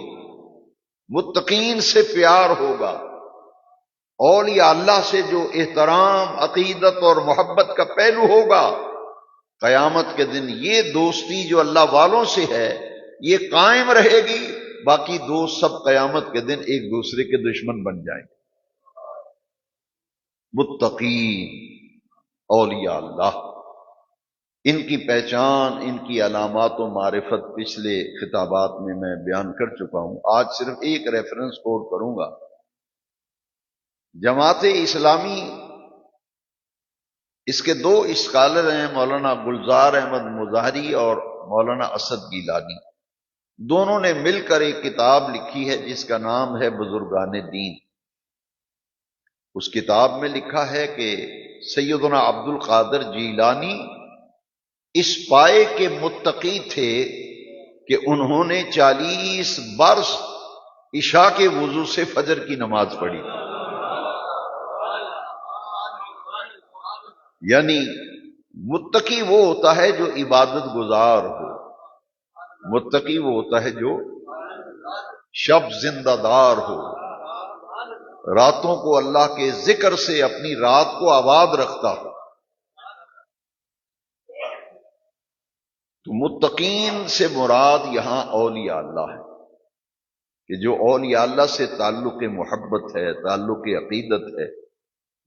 متقین سے پیار ہوگا، اولیاء اللہ سے جو احترام، عقیدت اور محبت کا پہلو ہوگا، قیامت کے دن یہ دوستی جو اللہ والوں سے ہے یہ قائم رہے گی، باقی دوست سب قیامت کے دن ایک دوسرے کے دشمن بن جائیں گے۔ متقین، اولیاء اللہ، ان کی پہچان، ان کی علامات و معرفت پچھلے خطابات میں بیان کر چکا ہوں۔ آج صرف ایک ریفرنس کوٹ کروں گا۔ جماعت اسلامی، اس کے دو اسکالر ہیں، مولانا گلزار احمد مظاہری اور مولانا اسد گیلانی، دونوں نے مل کر ایک کتاب لکھی ہے جس کا نام ہے بزرگان دین۔ اس کتاب میں لکھا ہے کہ سیدنا عبد القادر جیلانی اس پائے کے متقی تھے کہ انہوں نے 40 برس عشاء کے وضو سے فجر کی نماز پڑھی، یعنی متقی وہ ہوتا ہے جو عبادت گزار ہو، متقی وہ ہوتا ہے جو شب زندہ دار ہو، راتوں کو اللہ کے ذکر سے اپنی رات کو آباد رکھتا ہو۔ تو متقین سے مراد یہاں اولیاء اللہ ہے، کہ جو اولیاء اللہ سے تعلق محبت ہے، تعلق عقیدت ہے،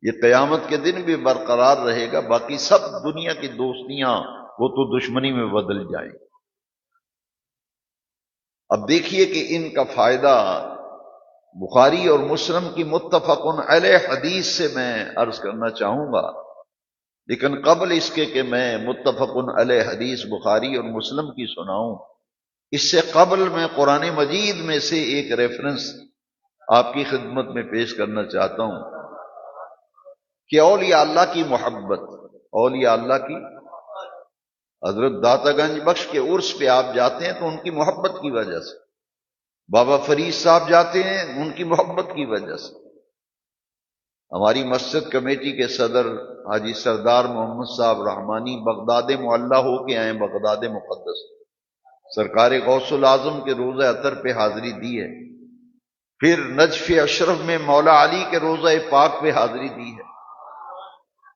یہ قیامت کے دن بھی برقرار رہے گا، باقی سب دنیا کی دوستیاں وہ تو دشمنی میں بدل جائیں۔ اب دیکھیے کہ ان کا فائدہ بخاری اور مسلم کی متفق علیہ حدیث سے میں عرض کرنا چاہوں گا، لیکن قبل اس کے کہ میں متفق علیہ حدیث بخاری اور مسلم کی سناؤں، اس سے قبل میں قرآن مجید میں سے ایک ریفرنس آپ کی خدمت میں پیش کرنا چاہتا ہوں کہ اولیاء اللہ کی محبت، اولیاء اللہ کی، حضرت داتا گنج بخش کے عرس پہ آپ جاتے ہیں تو ان کی محبت کی وجہ سے، بابا فرید صاحب جاتے ہیں ان کی محبت کی وجہ سے، ہماری مسجد کمیٹی کے صدر حاجی سردار محمد صاحب رحمانی بغداد معلّہ ہو کے آئے، بغداد مقدس، سرکار غوث العظم کے روزہ اطہر پہ حاضری دی ہے، پھر نجف اشرف میں مولا علی کے روزہ پاک پہ حاضری دی ہے،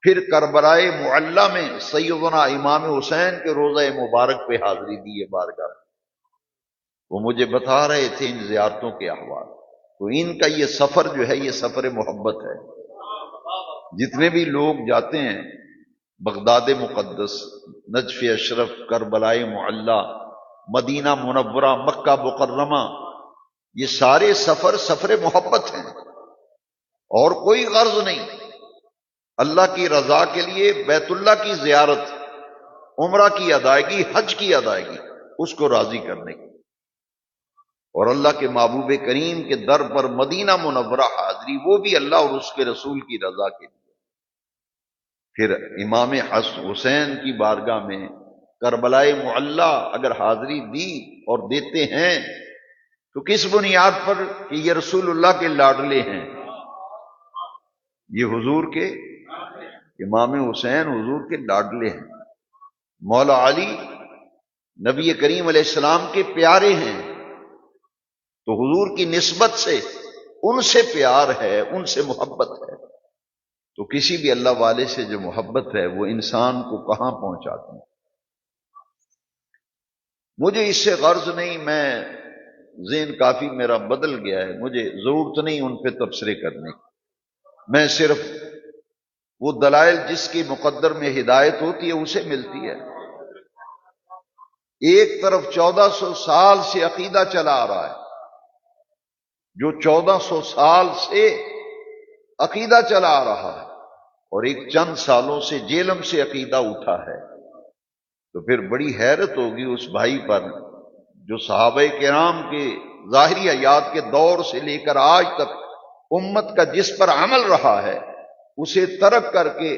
پھر کربلائے معلّہ میں سیدنا امام حسین کے روزہ مبارک پہ حاضری دی ہے بارگاہ۔ وہ مجھے بتا رہے تھے ان زیارتوں کے احوال، تو ان کا یہ سفر جو ہے یہ سفر محبت ہے۔ جتنے بھی لوگ جاتے ہیں بغداد مقدس، نجف اشرف، کربلائے معلّہ، مدینہ منورہ، مکہ مکرمہ، یہ سارے سفر سفر محبت ہیں اور کوئی غرض نہیں، اللہ کی رضا کے لیے بیت اللہ کی زیارت، عمرہ کی ادائیگی، حج کی ادائیگی، اس کو راضی کرنے کی، اور اللہ کے محبوب کریم کے در پر مدینہ منورہ حاضری، وہ بھی اللہ اور اس کے رسول کی رضا کے لیے۔ پھر امام حسین کی بارگاہ میں کربلائے معلّہ اگر حاضری دی اور دیتے ہیں تو کس بنیاد پر کہ یہ رسول اللہ کے لاڈلے ہیں، یہ حضور کے، امام حسین حضور کے لاڈلے ہیں، مولا علی نبی کریم علیہ السلام کے پیارے ہیں، تو حضور کی نسبت سے ان سے پیار ہے، ان سے محبت ہے، تو کسی بھی اللہ والے سے جو محبت ہے وہ انسان کو کہاں پہنچاتی ہے۔ مجھے اس سے غرض نہیں، میں ذہن کافی میرا بدل گیا ہے، مجھے ضرورت نہیں ان پہ تبصرے کرنے کی، میں صرف وہ دلائل جس کی مقدر میں ہدایت ہوتی ہے اسے ملتی ہے۔ ایک طرف 1400 سال سے عقیدہ چلا آ رہا ہے، جو 1400 سال سے عقیدہ چلا آ رہا ہے، اور ایک چند سالوں سے جیلم سے عقیدہ اٹھا ہے، تو پھر بڑی حیرت ہوگی اس بھائی پر جو صحابہ کرام کے ظاہری حیات کے دور سے لے کر آج تک امت کا جس پر عمل رہا ہے اسے ترک کر کے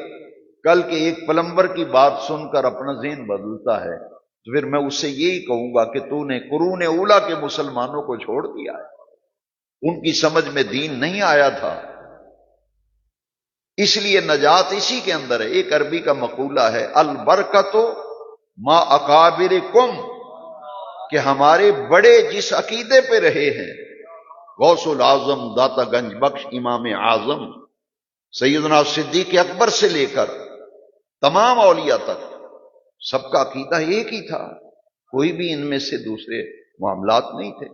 کل کے ایک پلمبر کی بات سن کر اپنا ذہن بدلتا ہے، تو پھر میں اس سے یہی کہوں گا کہ تو نے قرون اولیٰ کے مسلمانوں کو چھوڑ دیا ہے، ان کی سمجھ میں دین نہیں آیا تھا، اس لیے نجات اسی کے اندر ہے۔ ایک عربی کا مقولہ ہے، البرکت ما اکابرکم، کہ ہمارے بڑے جس عقیدے پہ رہے ہیں، غوث العظم، داتا گنج بخش، امام اعظم، سیدنا صدیق اکبر سے لے کر تمام اولیاء تک، سب کا عقیدہ ایک ہی تھا، کوئی بھی ان میں سے دوسرے معاملات نہیں تھے۔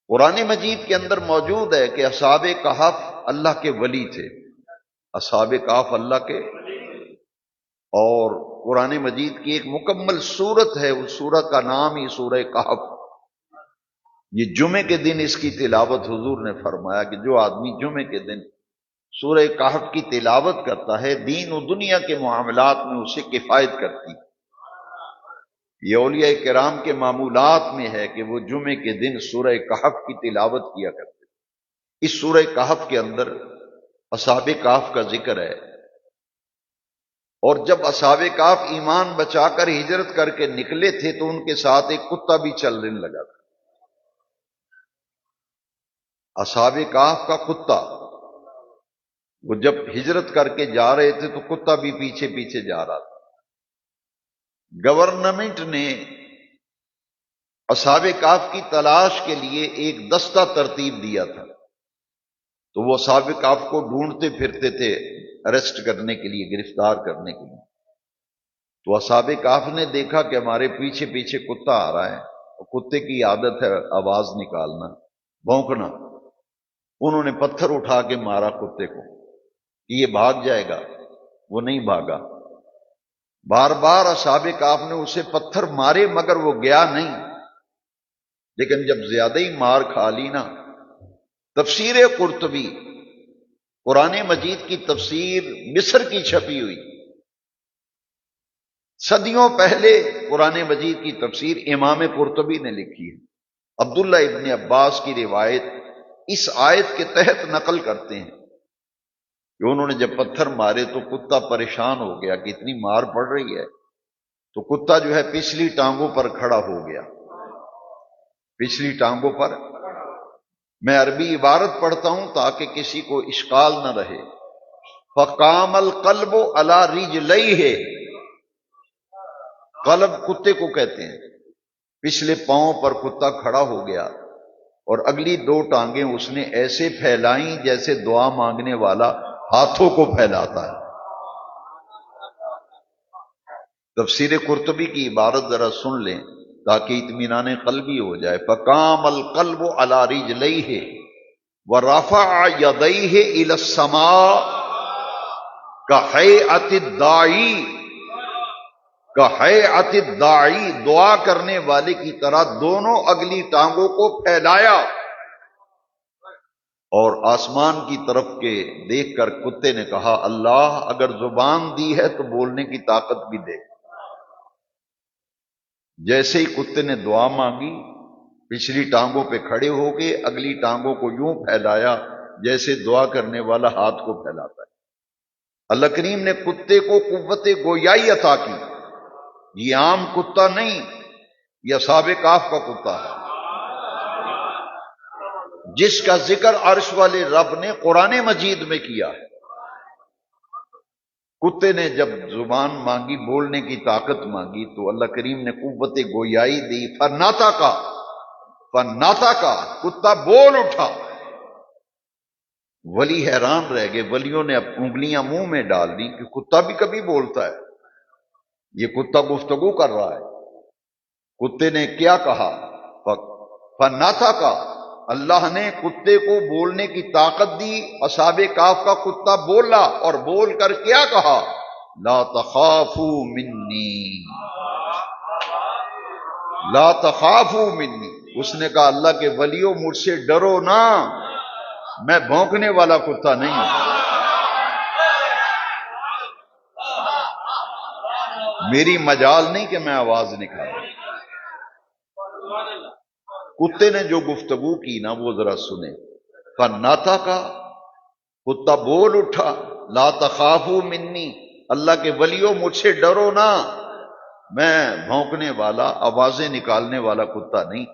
قرآن مجید کے اندر موجود ہے کہ اصحاب کہف اللہ کے ولی تھے، اصحاب کہف اللہ کے، اور قرآن مجید کی ایک مکمل سورت ہے، اس سورت کا نام ہی سورہ کہف۔ یہ جمعے کے دن اس کی تلاوت حضور نے فرمایا کہ جو آدمی جمعے کے دن سورہ کہف کی تلاوت کرتا ہے، دین و دنیا کے معاملات میں اسے کفایت کرتی۔ یہ اولیاء کرام کے معمولات میں ہے کہ وہ جمعے کے دن سورہ کہف کی تلاوت کیا کرتے۔ اس سورہ کہف کے اندر اصحاب کہف کا ذکر ہے، اور جب اصحاب کہف ایمان بچا کر ہجرت کر کے نکلے تھے تو ان کے ساتھ ایک کتا بھی چلنے لگا تھا۔ اصحاب کہف کا کتا، وہ جب ہجرت کر کے جا رہے تھے تو کتا بھی پیچھے پیچھے جا رہا تھا۔ گورنمنٹ نے اصحاب کہف کی تلاش کے لیے ایک دستہ ترتیب دیا تھا، تو وہ اصحاب کہف کو ڈھونڈتے پھرتے تھے اریسٹ کرنے کے لیے، گرفتار کرنے کے لیے۔ تو اصحاب کہف نے دیکھا کہ ہمارے پیچھے پیچھے کتا آ رہا ہے، اور کتے کی عادت ہے آواز نکالنا، بھونکنا۔ انہوں نے پتھر اٹھا کے مارا کتے کو کہ یہ بھاگ جائے گا، وہ نہیں بھاگا۔ بار بار اصحاب کہف نے اسے پتھر مارے مگر وہ گیا نہیں، لیکن جب زیادہ ہی مار کھا لی نا، تفسیر قرطبی، قرآن مجید کی تفسیر مصر کی چھپی ہوئی، صدیوں پہلے قرآن مجید کی تفسیر امام قرطبی نے لکھی ہے۔ عبداللہ ابن عباس کی روایت اس آیت کے تحت نقل کرتے ہیں کہ انہوں نے جب پتھر مارے تو کتا پریشان ہو گیا کہ اتنی مار پڑ رہی ہے، تو کتا جو ہے پچھلی ٹانگوں پر کھڑا ہو گیا، پچھلی ٹانگوں پر۔ میں عربی عبارت پڑھتا ہوں تاکہ کسی کو اشکال نہ رہے۔ فقام القلب علی رجلیہ، قلب کتے کو کہتے ہیں، پچھلے پاؤں پر کتا کھڑا ہو گیا، اور اگلی دو ٹانگیں اس نے ایسے پھیلائیں جیسے دعا مانگنے والا ہاتھوں کو پھیلاتا ہے۔ تفسیر قرطبی کی عبارت ذرا سن لیں تاکہ اطمینان قلبی ہو جائے۔ فقام القلب علی رجلیہ ورفع یدیہ الی السماء کہیئۃ الداعی، کہیئۃ الداعی، دعا کرنے والے کی طرح دونوں اگلی ٹانگوں کو پھیلایا، اور آسمان کی طرف کے دیکھ کر کتے نے کہا، اللہ اگر زبان دی ہے تو بولنے کی طاقت بھی دے۔ جیسے ہی کتے نے دعا مانگی، پچھلی ٹانگوں پہ کھڑے ہو کے اگلی ٹانگوں کو یوں پھیلایا جیسے دعا کرنے والا ہاتھ کو پھیلاتا ہے۔ اللہ کریم نے کتے کو قوت گویائی عطا کی۔ یہ عام کتا نہیں، یہ اصحاب کہف کا کتا ہے جس کا ذکر عرش والے رب نے قرآن مجید میں کیا ہے۔ کتے نے جب زبان مانگی، بولنے کی طاقت مانگی، تو اللہ کریم نے قوت گویائی دی۔ فناطقا، فناطقا، کتا بول اٹھا۔ ولی حیران رہ گئے، ولیوں نے اب انگلیاں منہ میں ڈال دی کہ کتا بھی کبھی بولتا ہے، یہ کتا گفتگو کر رہا ہے۔ کتے نے کیا کہا؟ فناطقا، اللہ نے کتے کو بولنے کی طاقت دی۔ اصحاب کہف کا کتا بولا، اور بول کر کیا کہا؟ لا تخافوا منی، لا تخافوا منی۔ اس نے کہا، اللہ کے ولیوں مجھ سے ڈرو نا، میں بھونکنے والا کتا نہیں ہوں، میری مجال نہیں کہ میں آواز نکالوں۔ کتے نے جو گفتگو کی نا وہ ذرا سنیں۔ فناطقا، کتا بول اٹھا، لا تخافوا منی، اللہ کے ولیوں مجھ سے ڈرو نا، میں بھونکنے والا، آوازیں نکالنے والا کتا نہیں۔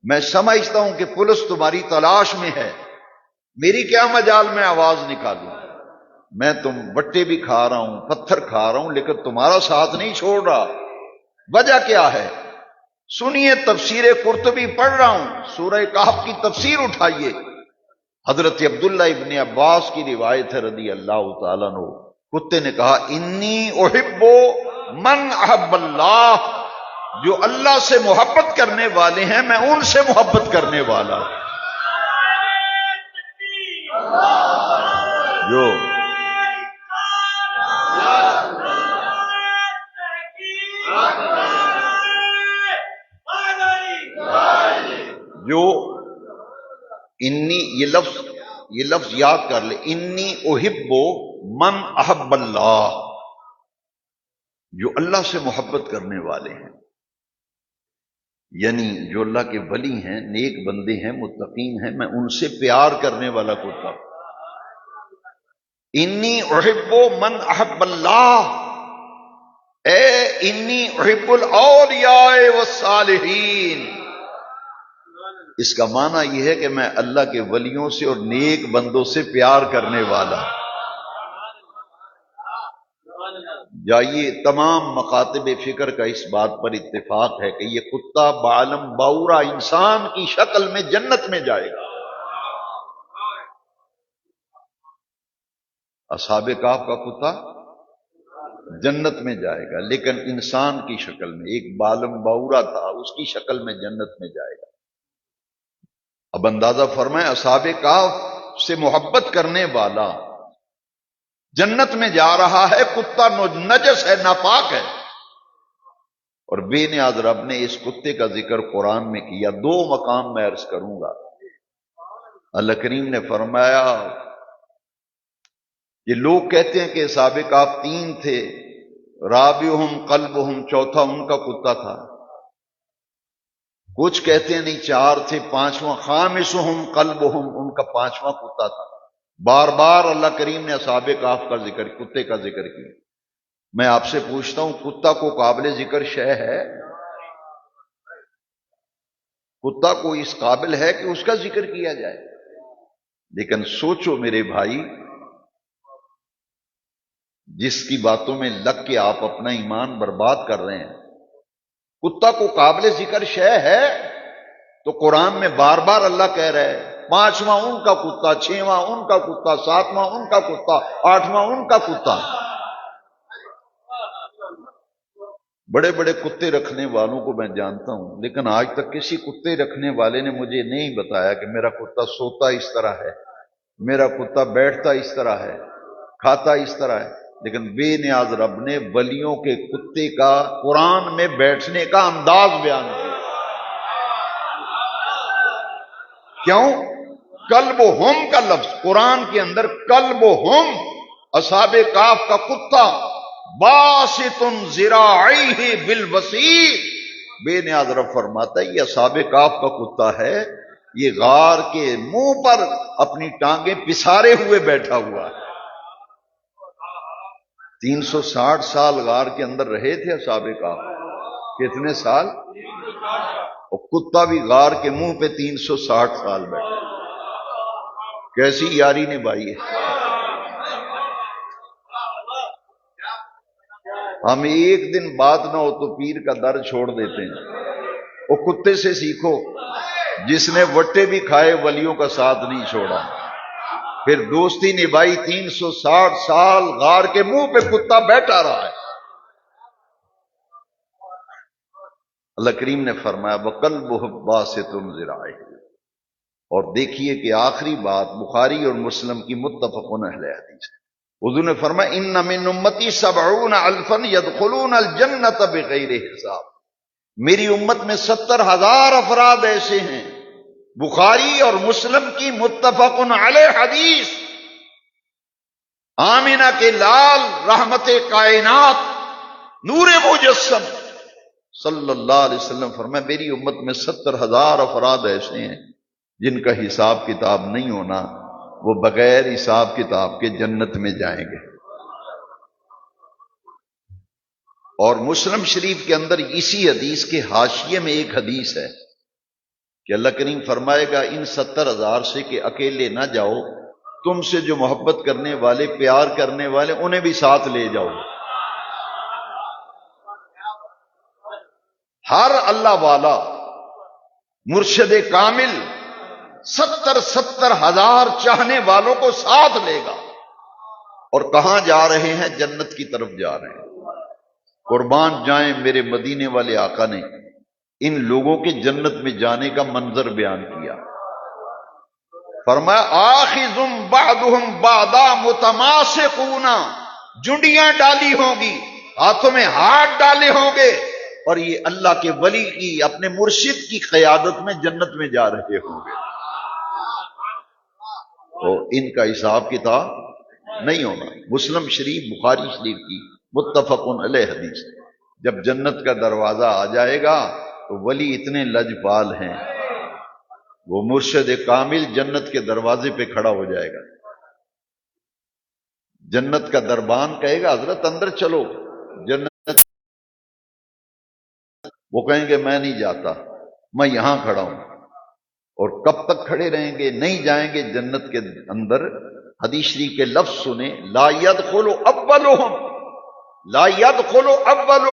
میں سمجھتا ہوں کہ پولیس تمہاری تلاش میں ہے، میری کیا مجال میں آواز نکالوں؟ میں تم وٹے بھی کھا رہا ہوں، پتھر کھا رہا ہوں، لیکن تمہارا ساتھ نہیں چھوڑ رہا۔ وجہ کیا ہے؟ سنیے، تفسیر قرطبی پڑھ رہا ہوں، سورہ کہف کی تفسیر اٹھائیے۔ حضرت عبداللہ ابن عباس کی روایت ہے رضی اللہ تعالیٰ عنہ، کتے نے کہا انی احب من احب اللہ، جو اللہ سے محبت کرنے والے ہیں میں ان سے محبت کرنے والا ہوں۔ جو انی، یہ لفظ یاد کر لے، انی احب من احب اللہ، جو اللہ سے محبت کرنے والے ہیں، یعنی جو اللہ کے ولی ہیں، نیک بندے ہیں، متقین ہیں، میں ان سے پیار کرنے والا کتا ہوں۔ انی احب من احب اللہ، اے انی احب الاولیاء والصالحین۔ اس کا معنی یہ ہے کہ میں اللہ کے ولیوں سے اور نیک بندوں سے پیار کرنے والا۔ جائیے، تمام مکاتب فکر کا اس بات پر اتفاق ہے کہ یہ کتا بعالم باورا انسان کی شکل میں جنت میں جائے گا۔ اصحاب کہف کا کتا جنت میں جائے گا، لیکن انسان کی شکل میں، ایک بعالم باورا تھا، اس کی شکل میں جنت میں جائے گا۔ اب اندازہ فرمائیں، اصحاب کہف سے محبت کرنے والا جنت میں جا رہا ہے، کتا نجس ہے، ناپاک ہے، اور بے نیاز رب نے اس کتے کا ذکر قرآن میں کیا۔ دو مقام میں عرض کروں گا۔ اللہ کریم نے فرمایا، یہ لوگ کہتے ہیں کہ اصحاب کہف تین تھے، رابعہم قلبہم، چوتھا ان کا کتا تھا۔ کچھ کہتے ہیں نہیں، چار تھے، پانچواں خامسہم قلبہم، ان کا پانچواں کتا تھا۔ بار بار اللہ کریم نے اصحاب کہف کا ذکر، کتے کا ذکر کیا۔ میں آپ سے پوچھتا ہوں، کتا کو قابل ذکر شے ہے؟ کتا کو اس قابل ہے کہ اس کا ذکر کیا جائے؟ لیکن سوچو میرے بھائی، جس کی باتوں میں لگ کے آپ اپنا ایمان برباد کر رہے ہیں، کتا کو قابل ذکر شے ہے تو قرآن میں بار بار اللہ کہہ رہے ہیں، پانچواں ان کا کتا، چھواں ان کا کتا، ساتواں ان کا کتا، آٹھواں ان کا کتا۔ بڑے بڑے کتے رکھنے والوں کو میں جانتا ہوں، لیکن آج تک کسی کتے رکھنے والے نے مجھے نہیں بتایا کہ میرا کتا سوتا اس طرح ہے، میرا کتا بیٹھتا اس طرح ہے، کھاتا اس طرح ہے۔ لیکن بے نیاز رب نے ولیوں کے کتے کا قرآن میں بیٹھنے کا انداز بیان کیا۔ کیوں؟ کلبہم کا لفظ قرآن کے اندر، کلبہم، اصحاب کہف کا کتا، باسط ذراعیہ بالوسیط، بے نیاز رب فرماتا ہے یہ اصحاب کہف کا کتا ہے، یہ غار کے منہ پر اپنی ٹانگیں پسارے ہوئے بیٹھا ہوا ہے۔ 360 سال غار کے اندر رہے تھے اصحاب کہف۔ کتنے سال؟ اور کتا بھی غار کے منہ پہ 360 سال بیٹھا۔ کیسی یاری نبھائی ہے۔ ہم ایک دن بات نہ ہو تو پیر کا در چھوڑ دیتے ہیں۔ وہ کتے سے سیکھو، جس نے وٹے بھی کھائے ولیوں کا ساتھ نہیں چھوڑا، پھر دوستی نبھائی۔ 360 سال غار کے منہ پہ کتا بیٹھا رہا ہے۔ اللہ کریم نے فرمایا وَقَلْبُهُ بَاسِطٌ ذِرَاعِهِ، اور دیکھیے کہ آخری بات بخاری اور مسلم کی متفقون اہل حدیث ہے۔ حضور نے فرمایا ان من امتی 70,000 يدخلون الجنة بغیر حساب، میری امت میں 70,000 افراد ایسے ہیں، بخاری اور مسلم کی متفقن علیہ حدیث، آمینہ کے لال، رحمت کائنات، نور مجسم صلی اللہ علیہ وسلم فرمایا میری امت میں 70,000 افراد ایسے ہیں جن کا حساب کتاب نہیں ہونا، وہ بغیر حساب کتاب کے جنت میں جائیں گے۔ اور مسلم شریف کے اندر اسی حدیث کے حاشیے میں ایک حدیث ہے، کہ اللہ کریم فرمائے گا ان 70,000 سے کہ اکیلے نہ جاؤ، تم سے جو محبت کرنے والے، پیار کرنے والے، انہیں بھی ساتھ لے جاؤ۔ ہر اللہ والا مرشد کامل 70,000 چاہنے والوں کو ساتھ لے گا، اور کہاں جا رہے ہیں؟ جنت کی طرف جا رہے ہیں۔ قربان جائیں میرے مدینے والے آقا نے ان لوگوں کے جنت میں جانے کا منظر بیان کیا۔ فرمایا آخذم بعضهم بعضا متماسکون، جنڈیاں ڈالی ہوں گی، ہاتھوں میں ہاتھ ڈالے ہوں گے، اور یہ اللہ کے ولی کی، اپنے مرشد کی قیادت میں جنت میں جا رہے ہوں گے۔ تو ان کا حساب کتاب نہیں ہونا۔ مسلم شریف، بخاری شریف کی متفقن علیہ حدیث، جب جنت کا دروازہ آ جائے گا تو ولی اتنے لجپال ہیں، وہ مرشد کامل جنت کے دروازے پہ کھڑا ہو جائے گا، جنت کا دربان کہے گا حضرت اندر چلو، جنت وہ کہیں گے میں نہیں جاتا، میں یہاں کھڑا ہوں۔ اور کب تک کھڑے رہیں گے؟ نہیں جائیں گے جنت کے اندر۔ حدیث شریف کے لفظ سنیں، لا يدخل اولهم، لا يدخل اولهم،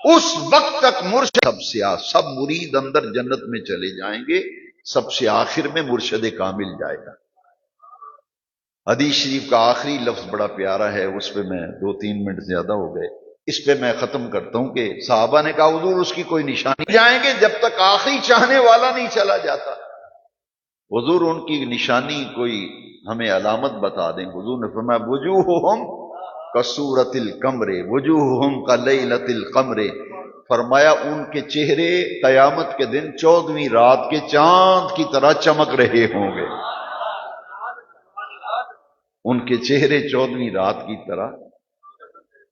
اس وقت تک مرشد سب مرید اندر جنت میں چلے جائیں گے، سب سے آخر میں مرشد کامل جائے گا۔ حدیث شریف کا آخری لفظ بڑا پیارا ہے، اس پہ میں 2-3 منٹ زیادہ ہو گئے، اس پہ میں ختم کرتا ہوں کہ صحابہ نے کہا حضور اس کی کوئی نشانی جائیں گے جب تک آخری چاہنے والا نہیں چلا جاتا۔ حضور ان کی نشانی کوئی ہمیں علامت بتا دیں۔ حضور نے فرمایا وجوہہم کصورۃ القمر، وجوہہم کلیلۃ القمر، فرمایا ان کے چہرے قیامت کے دن 14ویں رات کے چاند کی طرح چمک رہے ہوں گے۔ ان کے چہرے 14ویں رات کی طرح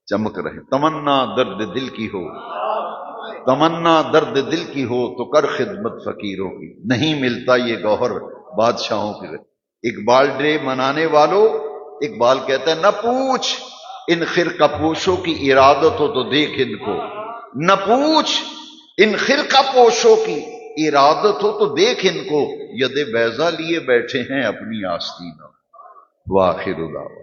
چمک رہے۔ تمنا درد دل کی ہو، تمنا درد دل کی ہو تو کر خدمت فقیروں کی، نہیں ملتا یہ گوہر بادشاہوں کی۔ اقبال ڈے منانے والوں، اقبال کہتا ہے نہ پوچھ ان خرقہ پوشوں کی ارادت ہو تو دیکھ ان کو، نہ پوچھ ان خرقہ پوشوں کی ارادت ہو تو دیکھ ان کو، ید بیضا لیے بیٹھے ہیں اپنی آستینہ۔ وآخر دعوانا